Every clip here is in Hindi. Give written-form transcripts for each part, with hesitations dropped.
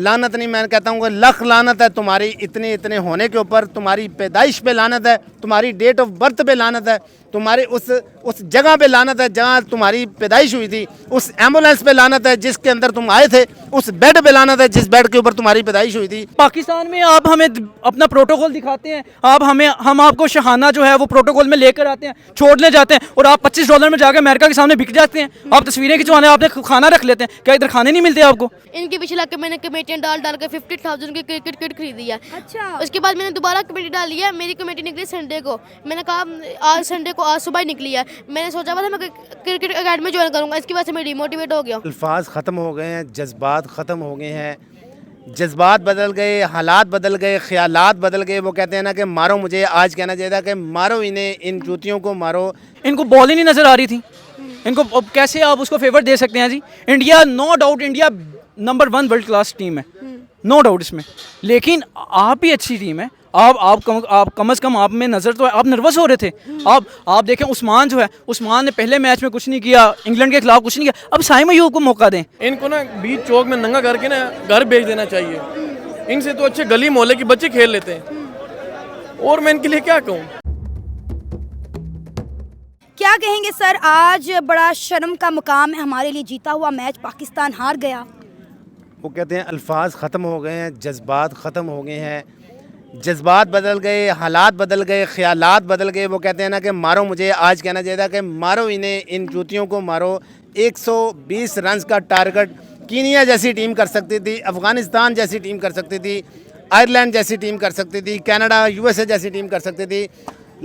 लानत नहीं, मैं कहता हूँ लख लानत है तुम्हारी इतने इतने होने के ऊपर, तुम्हारी पैदाइश पे लानत है, तुम्हारी डेट ऑफ बर्थ पे लानत है, तुम्हारे उस जगह पे लानत है जहाँ तुम्हारी पैदाइश हुई थी, उस एम्बुलेंस पे लानत है जिसके अंदर तुम आए थे, उस बेड पे लानत है जिस बेड के ऊपर तुम्हारी पैदाइश हुई थी। पाकिस्तान में आप हमें अपना प्रोटोकॉल दिखाते हैं, हम आपको शहाना जो है वो प्रोटोकॉल में लेकर आते हैं, छोड़ने जाते हैं, और आप $25 में जाकर अमेरिका के सामने बिक जाते हैं। आप तस्वीरें खिंचवाने आपने खाना रख लेते हैं, क्या इधर खाने नहीं मिलते आपको? इनके पीछे लग के मैंने कमेटियाँ डाल के 50,000 की क्रिकेट किट खरीदी है। अच्छा। उसके बाद मैंने दोबारा कमेटी डाली है, मेरी कमेटी निकली संडे को। मैंने कहा आज संडे को, आज सुबह ही निकली है। मैंने सोचा था मैं क्रिकेट अकेडमी ज्वाइन करूंगा, इसकी वजह से मैं डिमोटिवेट हो गया। अल्फाज ख़त्म हो गए हैं, जज्बात ख़त्म हो गए हैं, जज्बात बदल गए, हालात बदल गए, ख्यालात बदल गए। वो कहते हैं ना कि मारो मुझे, आज कहना चाहिए था कि मारो इन्हें, इन जूतियों को मारो। इनको बॉल ही नहीं नजर आ रही थी, इनको अब कैसे आप उसको फेवर दे सकते हैं जी? India no doubt India number 1 world class team है, नो डाउट इसमें, लेकिन आप ही अच्छी टीम है। आप कम से कम आप में नज़र तो है, आप नर्वस हो रहे थे। आप देखें उस्मान जो है, उस्मान ने पहले मैच में कुछ नहीं किया, इंग्लैंड के खिलाफ कुछ नहीं किया, अब साइम अयूब को मौका दें। इनको ना बीच चौक में नंगा करके ना घर भेज देना चाहिए। इनसे तो अच्छे गली मोहल्ले के बच्चे खेल लेते हैं, और मैं इनके लिए क्या कहूँ। क्या कहेंगे सर, आज बड़ा शर्म का मुकाम है हमारे लिए, जीता हुआ मैच पाकिस्तान हार गया। वो कहते हैं अल्फाज ख़त्म हो गए हैं, जज्बात ख़त्म हो गए हैं, जज्बात बदल गए, हालात बदल गए, ख्यालात बदल गए। वो कहते हैं ना कि मारो मुझे, आज कहना चाहिए था कि मारो इन्हें, इन जूतियों को मारो। 120 रन का टारगेट कीनिया जैसी टीम कर सकती थी, अफ़गानिस्तान जैसी टीम कर सकती थी, आयरलैंड जैसी टीम कर सकती थी, कनाडा USA जैसी टीम कर सकती थी।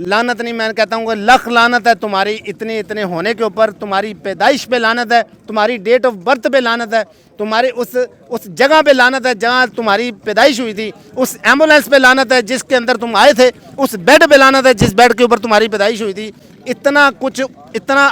लानत नहीं, मैं कहता हूँ लख लानत है तुम्हारी इतने इतने होने के ऊपर, तुम्हारी पैदाइश पे लानत है, तुम्हारी डेट ऑफ बर्थ पे लानत है, तुम्हारे उस जगह पे लानत है जहाँ तुम्हारी पैदाइश हुई थी, उस एम्बुलेंस पे लानत है जिसके अंदर तुम आए थे, उस बेड पे लानत है जिस बेड के ऊपर तुम्हारी पैदाइश हुई थी। इतना कुछ, इतना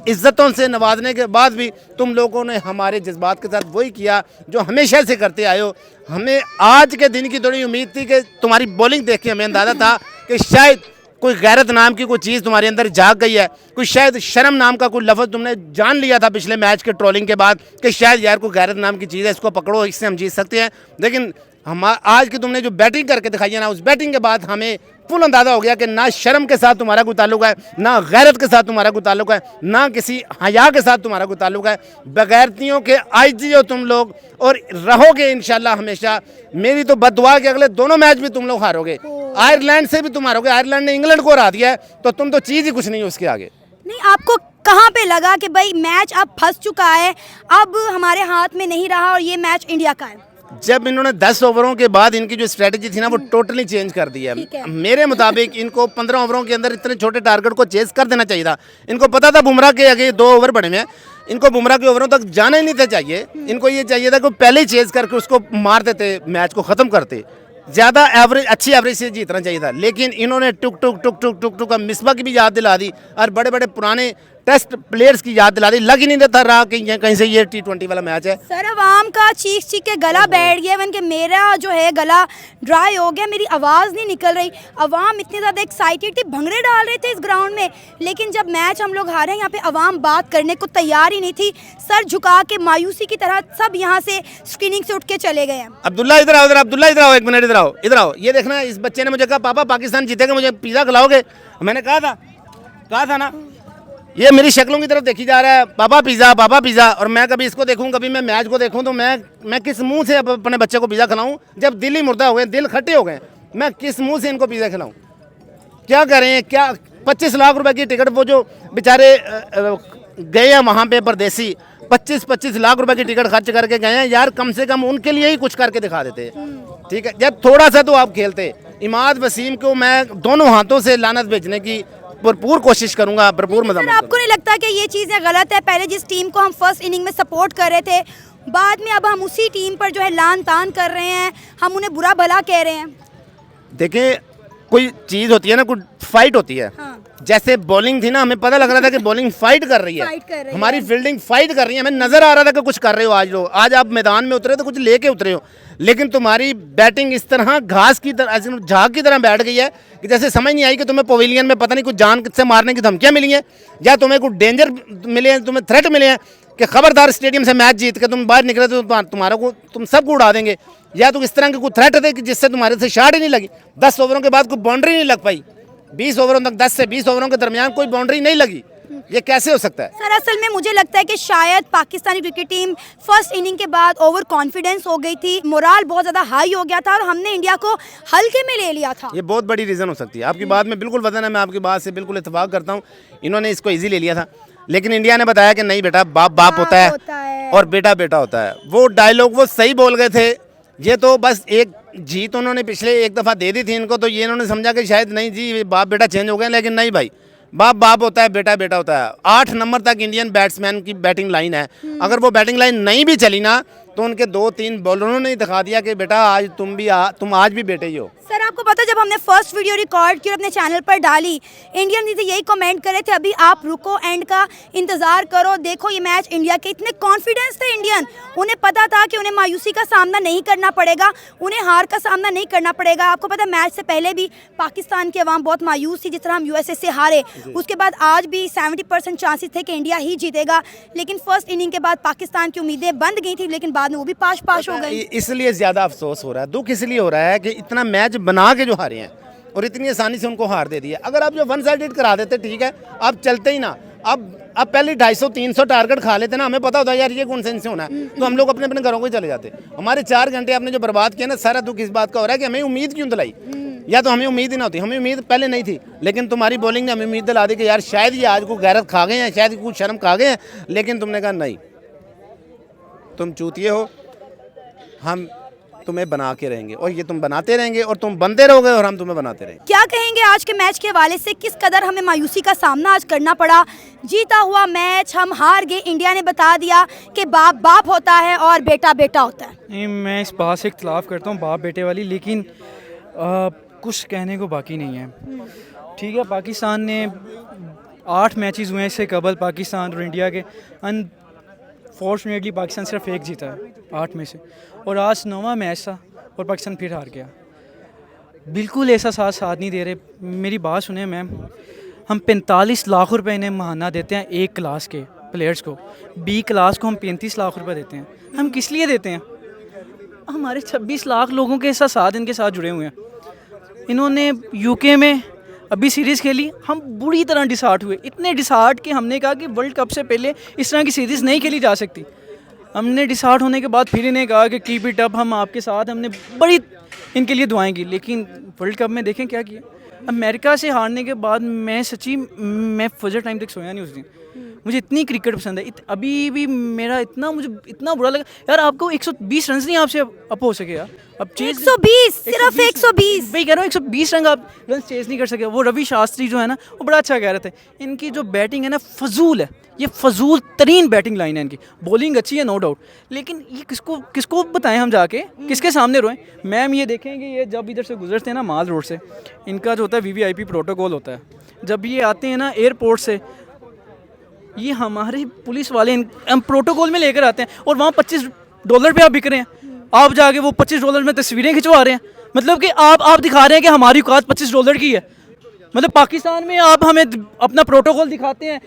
इज़्ज़तों से नवाजने के बाद भी तुम लोगों ने हमारे जज्बात के साथ वही किया जो हमेशा से करते आए हो। हमें आज के दिन की थोड़ी उम्मीद थी कि तुम्हारी बॉलिंग देख के हमें अंदाज़ा था कि शायद कोई गैरत नाम की कोई चीज़ तुम्हारे अंदर जाग गई है, कोई शायद शर्म नाम का कोई लफ्ज़ तुमने जान लिया था पिछले मैच के ट्रोलिंग के बाद कि शायद यार कोई गैरत नाम की चीज़ है, इसको पकड़ो, इससे हम जीत सकते हैं। लेकिन हम आज की तुमने जो बैटिंग करके दिखाई है ना, उस बैटिंग के बाद हमें फुल अंदाज़ा हो गया कि ना शर्म के साथ तुम्हारा कोई ताल्लुक है, ना गैरत के साथ तुम्हारा कोई ताल्लुक है, ना किसी हया के साथ तुम्हारा कोई ताल्लुक है। बगैरतियों के आईजी हो तुम लोग, और रहोगे इंशाल्लाह हमेशा। मेरी तो बद्दुआ कि अगले दोनों मैच भी तुम लोग हारोगे, आयरलैंड से भी तुम हारोगे। आयरलैंड ने इंग्लैंड को हरा दिया है, तो तुम तो चीज़ ही कुछ नहीं है उसके आगे। नहीं, आपको कहाँ पे लगा कि भाई मैच अब फंस चुका है, अब हमारे हाथ में नहीं रहा और ये मैच इंडिया का है? जब इन्होंने 10 ओवरों के बाद इनकी जो स्ट्रेटजी थी ना, वो टोटली चेंज कर दी है। मेरे मुताबिक इनको 15 ओवरों के अंदर इतने छोटे टारगेट को चेज कर देना चाहिए था। इनको पता था बुमराह के आगे 2 ओवर बड़े में, इनको बुमराह के ओवरों तक जाना ही नहीं था चाहिए। इनको ये चाहिए था कि पहले ही चेज करके उसको मार देते, मैच को ख़त्म करते, ज़्यादा एवरेज, अच्छी एवरेज से जीतना चाहिए था। लेकिन इन्होंने टुक टुक टुक टुक टुक टुक का मिसबा की भी याद दिला दी, और बड़े बड़े पुराने टेस्ट प्लेयर्स की याद दिला दी। लग ही नहीं देता रहा कि कहीं से ये T20 वाला मैच है। सर, अवाम का चीख चीख के गला बैठ गया, कि मेरा जो है गला ड्राई हो गया, मेरी आवाज़ नहीं निकल रही। अवाम इतनी ज़्यादा एक्साइटेड थी, भंगड़े डाल रहे थे इस ग्राउंड में, लेकिन जब मैच हम लोग हारे, यहाँ पे अवाम बात करने को तैयार ही नहीं थी। सर झुका के मायूसी की तरह सब यहाँ से स्क्रीनिंग से उठ के चले गए हैं। अब्दुल्ला इधर आओ, अब्दुल्ला इधर आओ, 1 मिनट इधर आओ, इधर आओ। ये देखना, इस बच्चे ने मुझे कहा पापा पाकिस्तान जीतेगा, मुझे पिज़्ज़ा खिलाओगे? मैंने कहा था ना। ये मेरी शक्लों की तरफ देखी जा रहा है, पापा पिज़्ज़ा, और मैं कभी इसको देखूं, कभी मैं मैच को देखूं, तो मैं किस मुंह से अब अपने बच्चे को पिज़्ज़ा खिलाऊं? जब दिल ही मुर्दा हो गए, दिल खट्टे हो गए, मैं किस मुंह से इनको पिज़्ज़ा खिलाऊं? क्या करें? क्या 25 लाख रुपए की टिकट, वो जो बेचारे गए हैं वहाँ पे परदेसी, 25 लाख रुपए की टिकट खर्च करके गए हैं यार, कम से कम उनके लिए ही कुछ करके दिखा देते। ठीक है, जब थोड़ा सा तो आप खेलते। इमाद वसीम को मैं दोनों हाथों से लानत भेजने की भरपूर कोशिश करूंगा, भरपूर मदद। आपको नहीं लगता कि ये चीज़ें गलत है? पहले जिस टीम को हम फर्स्ट इनिंग में सपोर्ट कर रहे थे, बाद में अब हम उसी टीम पर जो है लान तान कर रहे हैं, हम उन्हें बुरा भला कह रहे हैं। देखें, कोई चीज़ होती है ना, कोई फाइट होती है। हाँ। जैसे बॉलिंग थी ना, हमें पता लग रहा था कि बॉलिंग फाइट कर रही फाइट कर है, रही हमारी है। फील्डिंग फाइट कर रही है, हमें नजर आ रहा था कि कुछ कर रहे हो आज लोग, आज आप मैदान में उतरे तो कुछ लेके उतरे हो, लेकिन तुम्हारी बैटिंग इस तरह घास की तरह, झाग की तरह बैठ गई है कि जैसे समझ नहीं आई कि तुम्हें पवेलियन में पता नहीं कुछ जान से मारने की धमकियां मिली हैं, या तुम्हें कुछ डेंजर मिले हैं, तुम्हें थ्रेट मिले हैं कि खबरदार स्टेडियम से मैच जीत के तुम बाहर निकले तो तुम्हारा को तुम सबको उड़ा देंगे, या तो इस तरह के कुछ थ्रेट थे कि जिससे तुम्हारे से शॉट ही नहीं लगी। 10 ओवरों के बाद कोई बाउंड्री नहीं लग पाई, 20 ओवरों तक, 10 से 20 ओवरों के दरमियान कोई बाउंड्री नहीं लगी। ये कैसे हो सकता है? सर असल में मुझे लगता है कि शायद Pakistani cricket team first inning के बाद ओवर कॉन्फिडेंस हो गई थी, मोराल बहुत ज़्यादा हाई हो गया था और हमने इंडिया को हल्के में ले लिया था। ये बहुत बड़ी रीज़न हो सकती है। आपकी बात में बिल्कुल वजन है, मैं आपकी बात से बिल्कुल इत्तेफाक करता हूँ। इन्होंने इसको ईजी ले लिया था, लेकिन इंडिया ने बताया कि नहीं बेटा, बाप बाप होता है और बेटा बेटा होता है। वो डायलॉग वो सही बोल गए थे। ये तो बस एक जीत उन्होंने पिछले एक दफ़ा दे दी थी इनको, तो ये इन्होंने समझा कि शायद नहीं जी बाप बेटा चेंज हो गए, लेकिन नहीं भाई, बाप बाप होता है, बेटा बेटा होता है। 8 नंबर तक इंडियन बैट्समैन की बैटिंग लाइन है, अगर वो बैटिंग लाइन नहीं भी चली ना तो उनके 2-3 बॉलरों ने दिखा दिया कि बेटा आज तुम आज भी बेटे ही हो। सर आपको पता है जब हमने फर्स्ट वीडियो रिकॉर्ड की और अपने चैनल पर डाली, इंडियन नीचे यही कमेंट करे थे, अभी आप रुको, एंड का इंतजार करो, देखो ये मैच इंडिया के। इतने कॉन्फिडेंस थे इंडियन, उन्हें पता था कि उन्हें मायूसी का सामना नहीं करना पड़ेगा, उन्हें हार का सामना नहीं करना पड़ेगा। आपको पता है मैच से पहले भी पाकिस्तान की आवाम बहुत मायूस थी, जिस तरह हम यूएसए से हारे, उसके बाद आज भी 70% चांसेस थे कि इंडिया ही जीतेगा, लेकिन फर्स्ट इनिंग के बाद पाकिस्तान की उम्मीदें बंद गई थी, लेकिन बाद में वो भी पाश हो गई। इसलिए ज़्यादा अफसोस हो रहा है, दुख इसलिए हो रहा है कि इतना मैच बना के जो हारे हैं और इतनी आसानी से उनको हार दे दिया। अगर आप जो वन साइडेड करा देते ठीक है, आप चलते ही ना, अब पहले 250-300 टारगेट खा लेते ना, हमें पता होता यार ये कौन सा इनसे होना है, तो हम लोग अपने अपने घरों को ही चले जाते। हमारे 4 घंटे आपने जो बर्बाद किया ना, सारा दुख इस बात का हो रहा है कि हमें उम्मीद क्यों दिलाई, या तो हमें उम्मीद ही ना होती। हमें उम्मीद पहले नहीं थी, लेकिन तुम्हारी बॉलिंग ने हमें उम्मीद दिला दी कि यार शायद ये आज को गैरत खा गए हैं, शायद कुछ शर्म खा गए हैं, लेकिन तुमने कहा नहीं, तुम चूतिए हो, हम तुम्हें बना के रहेंगे और ये तुम बनाते रहेंगे और तुम बनते रहोगे और हम तुम्हें बनाते रहेंगे। क्या कहेंगे आज के मैच के हवाले से, किस कदर हमें मायूसी का सामना आज करना पड़ा? जीता हुआ मैच हम हार गए, इंडिया ने बता दिया कि बाप बाप होता है और बेटा बेटा होता है। नहीं, मैं इस बात से इख्तलाफ करता हूँ, बाप बेटे वाली, लेकिन कुछ कहने को बाकी नहीं है। ठीक है, पाकिस्तान ने 8 मैचेस हुए हैं इससे कबल, पाकिस्तान और इंडिया के। अनफॉर्चुनेटली पाकिस्तान सिर्फ एक जीता है 8 में से, और आज 9वां मैच था और पाकिस्तान फिर हार गया। बिल्कुल ऐसा साथ नहीं दे रहे। मेरी बात सुने मैम, हम 45 लाख रुपए इन्हें महाना देते हैं एक क्लास के प्लेयर्स को, बी क्लास को हम 35 लाख रुपए देते हैं। हम किस लिए देते हैं? हमारे 26 लाख लोगों के साथ इनके साथ जुड़े हुए हैं। इन्होंने यूके में अभी सीरीज़ खेली, हम बुरी तरह डिसहार्ट हुए, इतने डिसहार्ट कि हमने कहा कि वर्ल्ड कप से पहले इस तरह की सीरीज़ नहीं खेली जा सकती। हमने डिसहार्ट होने के बाद फिर इन्हें कहा कि कीप इट अप, हम आपके साथ, हमने बड़ी इनके लिए दुआएं की, लेकिन वर्ल्ड कप में देखें क्या किया। अमेरिका से हारने के बाद मैं सच्ची मैं फजर टाइम तक सोया नहीं उस दिन। मुझे इतनी क्रिकेट पसंद है, अभी भी मेरा मुझे इतना बुरा लगा यार, आपको 120 रन नहीं आपसे अप हो सके यार। अब 120, सिर्फ 120 भाई कह रहा हूँ, 120 रन आप रन चेज नहीं कर सके। वो रवि शास्त्री जो है ना, वो बड़ा अच्छा कह रहे थे, इनकी जो बैटिंग है ना फजूल है, ये फजूल तरीन बैटिंग लाइन है इनकी। बॉलिंग अच्छी है नो डाउट, लेकिन ये किसको बताएं हम जाके, किसके सामने रोएं? मैम ये देखें कि ये जब इधर से गुजरते हैं ना माल रोड से, इनका जो होता है VVIP प्रोटोकॉल होता है, जब ये आते हैं ना एयरपोर्ट से, ये हमारे पुलिस वाले हम प्रोटोकॉल में लेकर आते हैं और वहाँ $25 पे आप बिक रहे हैं। आप जाके वो $25 में तस्वीरें खिंचवा रहे हैं, मतलब कि आप दिखा रहे हैं कि हमारी औकात $25 की है। मतलब पाकिस्तान में आप हमें अपना प्रोटोकॉल दिखाते हैं,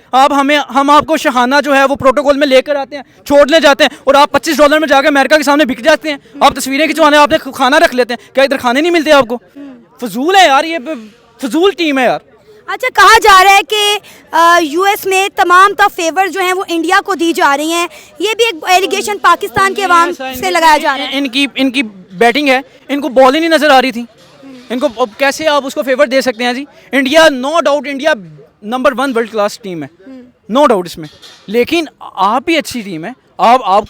हम आपको शहाना जो है वो प्रोटोकॉल में लेकर आते हैं, छोड़ने जाते हैं, और आप $25 में जाकर अमेरिका के सामने बिक जाते हैं। आप तस्वीरें खिंचवाने, आपने खाना रख लेते हैं, क्या इधर खाने नहीं मिलते आपको? फजूल है यार, ये फजूल टीम है यार। अच्छा, कहा जा रहा है कि यूएस में तमाम फेवर जो हैं वो इंडिया को दी जा रही हैं, ये भी एक एलिगेशन पाकिस्तान के अवाम से लगाया जा रहा है। इनकी बैटिंग है, इनको बॉल ही नहीं नजर आ रही थी, इनको कैसे आप उसको फेवर दे सकते हैं जी? India no doubt India number 1 world class team है, नो डाउट इसमें, लेकिन आप भी अच्छी टीम है। आप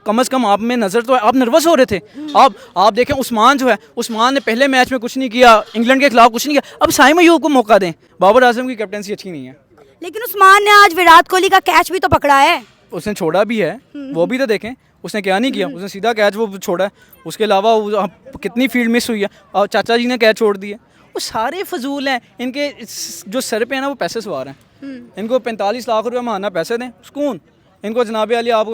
कम अज़ कम आप में नज़र तो है, आप नर्वस हो रहे थे। आप देखें उस्मान जो है, उस्मान ने पहले मैच में कुछ नहीं किया, इंग्लैंड के खिलाफ कुछ नहीं किया, अब साइम अयूब को मौका दें। बाबर आजम की कैप्टनसी अच्छी नहीं है, लेकिन उस्मान ने आज विराट कोहली का कैच भी तो पकड़ा है, उसने छोड़ा भी है, वो भी तो देखें उसने क्या नहीं किया, उसने सीधा कैच वो छोड़ा है। उसके अलावा कितनी फील्ड मिस हुई है, और चाचा जी ने कैच छोड़ दिए, वो सारे फजूल हैं। इनके जो सर पे है ना वो पैसे सवार हैं। इनको 45 लाख रुपए मारना पैसे दें सुकून। इनको जनाब अली आप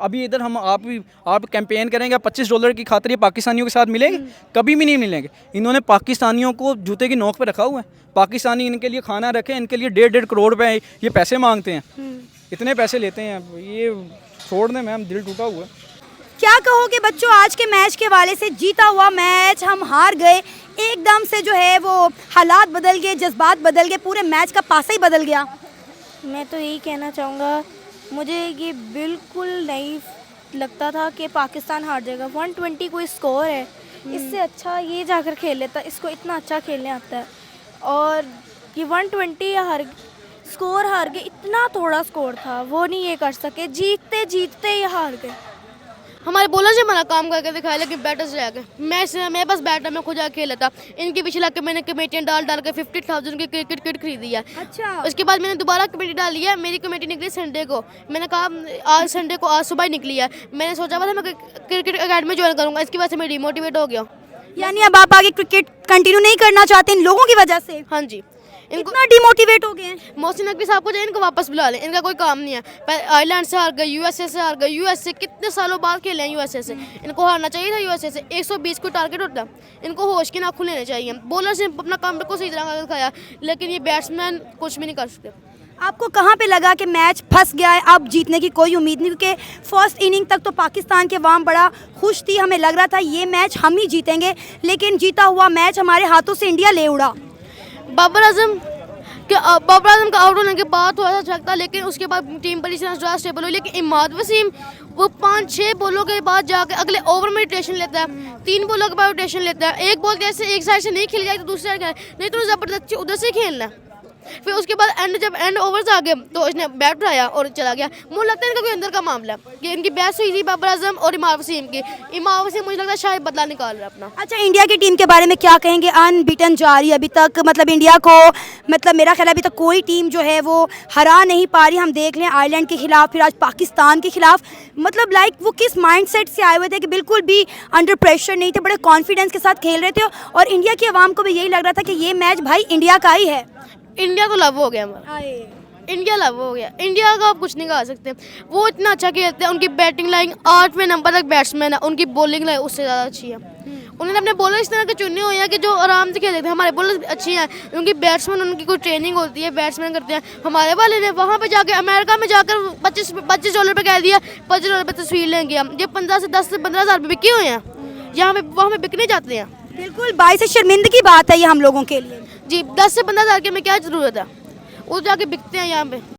अभी इधर हम आप कैंपेन करेंगे $25 की खातिर ये पाकिस्तानियों के साथ मिलेंगे? कभी भी नहीं मिलेंगे। इन्होंने पाकिस्तानियों को जूते की नोक पे रखा हुआ है। पाकिस्तानी इनके लिए खाना रखे, इनके लिए 1.5 करोड़ रुपए ये पैसे मांगते हैं, इतने पैसे लेते हैं। ये छोड़ दें मैम, दिल टूटा हुआ है। क्या कहोगे बच्चों आज के मैच के हवाले से? जीता हुआ मैच, हम हार गए, एकदम से जो है वो हालात बदल गए, जज्बात बदल गए, पूरे मैच का पासा ही बदल गया। मैं तो यही कहना चाहूँगा, मुझे ये बिल्कुल नहीं लगता था कि पाकिस्तान हार जाएगा। 120 कोई स्कोर है, इससे अच्छा ये जाकर खेल लेता। इसको इतना अच्छा खेलने आता है और ये 120 स्कोर हार गए। इतना थोड़ा स्कोर था, वो नहीं ये कर सके। जीतते जीतते ये हार गए। हमारे बॉलर से हमारा काम करके दिखाया, लेकिन बैटर से आगे मैं बस बैटर में खुद जाकर खेल लेता। इनके पीछे लग के मैंने कमेटियाँ डाल के 50,000 की क्रिकेट किट खरीदी है। अच्छा। उसके बाद मैंने दोबारा कमेटी डाली है। मेरी कमेटी निकली संडे को। मैंने कहा आज संडे को, आज सुबह ही निकली है। मैंने सोचा था मैं क्रिकेट अकेडमी ज्वाइन करूँगा, इसकी वजह से मैं डिमोटिवेट हो गया। यानी अब आप आगे क्रिकेट कंटिन्यू नहीं करना चाहते इन लोगों की वजह से? हाँ जी, इनको इतना डिमोटिवेट हो गए हैं। मोहसिन नकवी साहब को जो इनको वापस बुला लें, इनका कोई काम नहीं है। आयरलैंड से हार गए, यूएसए से हार गए। यूएसए कितने सालों बाद खेले हैं यूएसए से। इनको हारना चाहिए था यूएसए से। 120 को टारगेट होता है। इनको होश के नाखून लेने चाहिए। बॉलर से अपना काम बिल्कुल सही तरह दिखाया, लेकिन ये बैट्समैन कुछ भी नहीं कर सकते। आपको कहाँ पे लगा कि मैच फंस गया है, अब जीतने की कोई उम्मीद नहीं? क्योंकि फर्स्ट इनिंग तक तो पाकिस्तान के अवाम बड़ा खुश थी, हमें लग रहा था ये मैच हम ही जीतेंगे, लेकिन जीता हुआ मैच हमारे हाथों से इंडिया ले उड़ा। बाबर आजम का आउट होने के बाद थोड़ा सा झटका, लेकिन उसके बाद टीम बड़ी ज़्यादा स्टेबल हुई। लेकिन इमाद वसीम वो 5-6 बॉलों के बाद जाकर अगले ओवर में रोटेशन लेता है। 3 बॉलों के बाद रोटेशन लेता है। एक बॉल जैसे एक साइड से नहीं खेल जाए तो दूसरी साइड नहीं, तो ज़बरदस्ती उधर से खेलना है। फिर उसके बाद जब एंड ओवर्स आ गए तो इसने बैट उठाया और चला गया। मुझे लगता है इनका कोई अंदर का मामला है कि इनकी बहस हुई थी बाबर आजम और इमाद वसीम की। इमाद वसीम मुझे लगता है शायद बदला निकाल रहा है अपना। अच्छा, इंडिया की टीम के बारे में क्या कहेंगे? अनबीटन जा रही है अभी तक, मतलब इंडिया को, मतलब मेरा ख्याल अभी तक कोई टीम जो है वो हरा नहीं पा रही। हम देख लें आयरलैंड के खिलाफ, फिर आज पाकिस्तान के खिलाफ। मतलब लाइक वो किस माइंडसेट से आए हुए थे कि बिल्कुल भी अंडर प्रेशर नहीं थे, बड़े कॉन्फिडेंस के साथ खेल रहे थे। और इंडिया की आवाम को भी यही लग रहा था कि ये मैच भाई इंडिया का ही है। इंडिया तो लव हो गया हमारा। इंडिया लव हो गया। इंडिया का आप कुछ नहीं कह सकते। वो इतना अच्छा खेलते हैं। उनकी बैटिंग लाइन 8वें नंबर तक बैट्समैन है। उनकी बॉलिंग लाइन उससे ज़्यादा अच्छी है। उन्होंने अपने बॉलर इस तरह के चुने हुए हैं कि जो आराम से खेलते हैं। हमारे बॉलर अच्छी हैं। उनकी बैट्समैन, उनकी कोई ट्रेनिंग होती है, बैट्समैन करते हैं। हमारे वाले ने वहाँ पे जाकर अमेरिका में जाकर $25 पे कह दिया, $25 पे तस्वीर लेंगे हम। ये 10 से 15 हज़ार पे बिके हुए हैं। यहाँ पे वहाँ पे बिकने जाते हैं। बिल्कुल बाई से शर्मिंदगी बात है ये हम लोगों के लिए। जी, 10 से 15 हज़ार के में क्या ज़रूरत है? वो जाके बिकते हैं यहाँ पे।